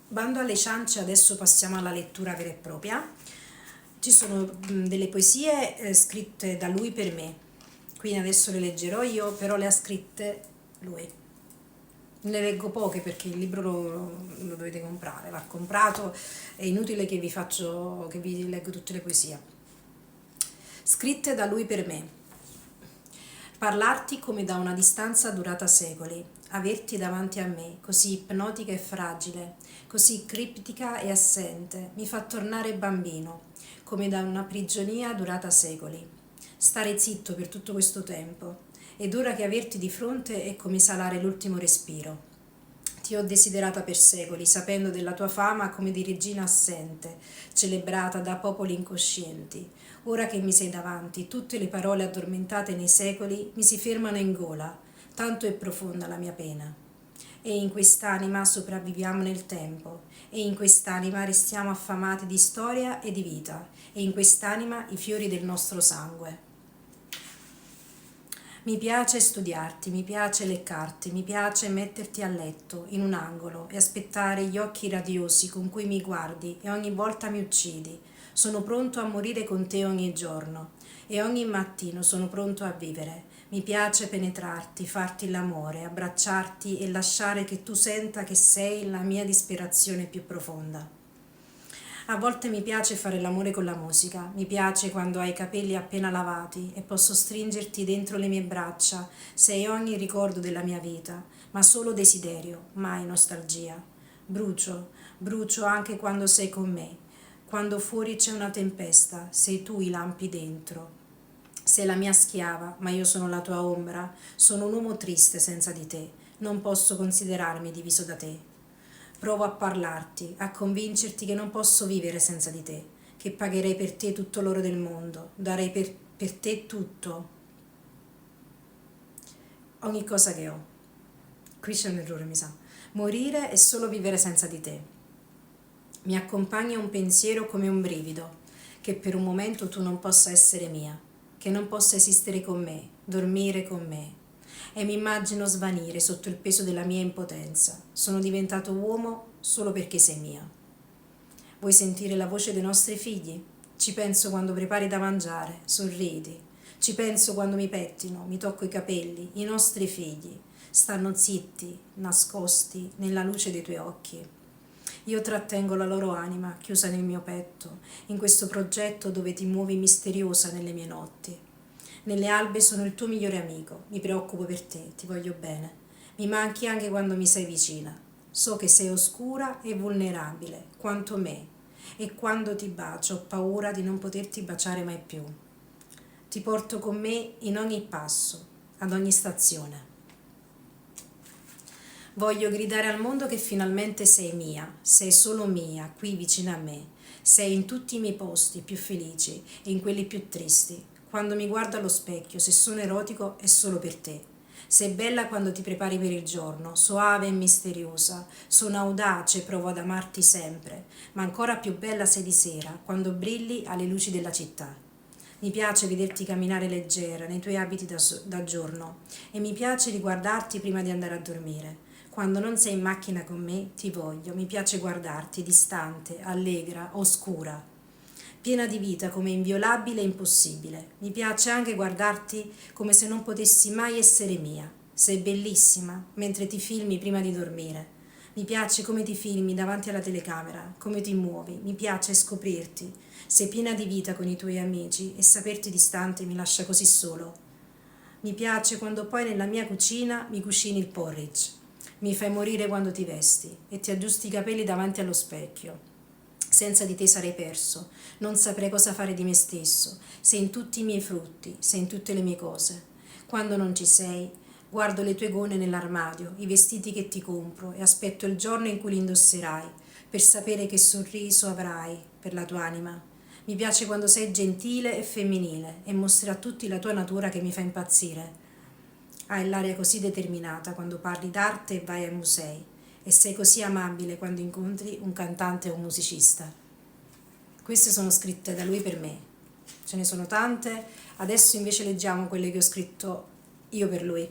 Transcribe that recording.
Bando alle ciance, adesso passiamo alla lettura vera e propria. Ci sono delle poesie scritte da lui per me, quindi adesso le leggerò io, però le ha scritte lui. Ne leggo poche perché il libro lo dovete comprare, va comprato, è inutile che vi leggo tutte le poesie. Scritte da lui per me. Parlarti come da una distanza durata secoli, averti davanti a me, così ipnotica e fragile, così criptica e assente, mi fa tornare bambino, come da una prigionia durata secoli. Stare zitto per tutto questo tempo, ed ora che averti di fronte è come salare l'ultimo respiro. Ti ho desiderata per secoli, sapendo della tua fama come di regina assente, celebrata da popoli incoscienti. Ora che mi sei davanti, tutte le parole addormentate nei secoli mi si fermano in gola, tanto è profonda la mia pena. E in quest'anima sopravviviamo nel tempo, e in quest'anima restiamo affamati di storia e di vita, e in quest'anima i fiori del nostro sangue. Mi piace studiarti, mi piace leccarti, mi piace metterti a letto, in un angolo, e aspettare gli occhi radiosi con cui mi guardi e ogni volta mi uccidi. Sono pronto a morire con te ogni giorno e ogni mattino sono pronto a vivere. Mi piace penetrarti, farti l'amore, abbracciarti e lasciare che tu senta che sei la mia disperazione più profonda. A volte mi piace fare l'amore con la musica, mi piace quando hai i capelli appena lavati e posso stringerti dentro le mie braccia, sei ogni ricordo della mia vita, ma solo desiderio, mai nostalgia. Brucio anche quando sei con me, quando fuori c'è una tempesta, sei tu i lampi dentro. Sei la mia schiava, ma io sono la tua ombra, sono un uomo triste senza di te, non posso considerarmi diviso da te. Provo a parlarti, a convincerti che non posso vivere senza di te, che pagherei per te tutto l'oro del mondo, darei per te tutto, ogni cosa che ho. Qui c'è un errore, mi sa. Morire è solo vivere senza di te. Mi accompagna un pensiero come un brivido, che per un momento tu non possa essere mia, che non possa esistere con me, dormire con me. E mi immagino svanire sotto il peso della mia impotenza. Sono diventato uomo solo perché sei mia. Vuoi sentire la voce dei nostri figli? Ci penso quando prepari da mangiare, sorridi. Ci penso quando mi pettino, mi tocco i capelli, i nostri figli. Stanno zitti, nascosti nella luce dei tuoi occhi. Io trattengo la loro anima, chiusa nel mio petto, in questo progetto dove ti muovi misteriosa nelle mie notti. Nelle albe sono il tuo migliore amico, mi preoccupo per te, ti voglio bene. Mi manchi anche quando mi sei vicina. So che sei oscura e vulnerabile, quanto me, e quando ti bacio ho paura di non poterti baciare mai più. Ti porto con me in ogni passo, ad ogni stazione. Voglio gridare al mondo che finalmente sei mia, sei solo mia, qui vicino a me. Sei in tutti i miei posti più felici e in quelli più tristi. Quando mi guardo allo specchio, se sono erotico è solo per te. Sei bella quando ti prepari per il giorno, soave e misteriosa. Sono audace e provo ad amarti sempre, ma ancora più bella sei di sera, quando brilli alle luci della città. Mi piace vederti camminare leggera nei tuoi abiti da giorno e mi piace riguardarti prima di andare a dormire. Quando non sei in macchina con me, ti voglio, mi piace guardarti distante, allegra, oscura, piena di vita come inviolabile e impossibile. Mi piace anche guardarti come se non potessi mai essere mia. Sei bellissima mentre ti filmi prima di dormire. Mi piace come ti filmi davanti alla telecamera, come ti muovi, mi piace scoprirti. Sei piena di vita con i tuoi amici e saperti distante mi lascia così solo. Mi piace quando poi nella mia cucina mi cucini il porridge. Mi fai morire quando ti vesti e ti aggiusti i capelli davanti allo specchio. Senza di te sarei perso, non saprei cosa fare di me stesso. Sei in tutti i miei frutti, sei in tutte le mie cose. Quando non ci sei, guardo le tue gonne nell'armadio, i vestiti che ti compro e aspetto il giorno in cui li indosserai, per sapere che sorriso avrai per la tua anima. Mi piace quando sei gentile e femminile e mostri a tutti la tua natura che mi fa impazzire. Hai l'aria così determinata quando parli d'arte e vai ai musei e sei così amabile quando incontri un cantante o un musicista. Queste sono scritte da lui per me, ce ne sono tante, adesso invece leggiamo quelle che ho scritto io per lui.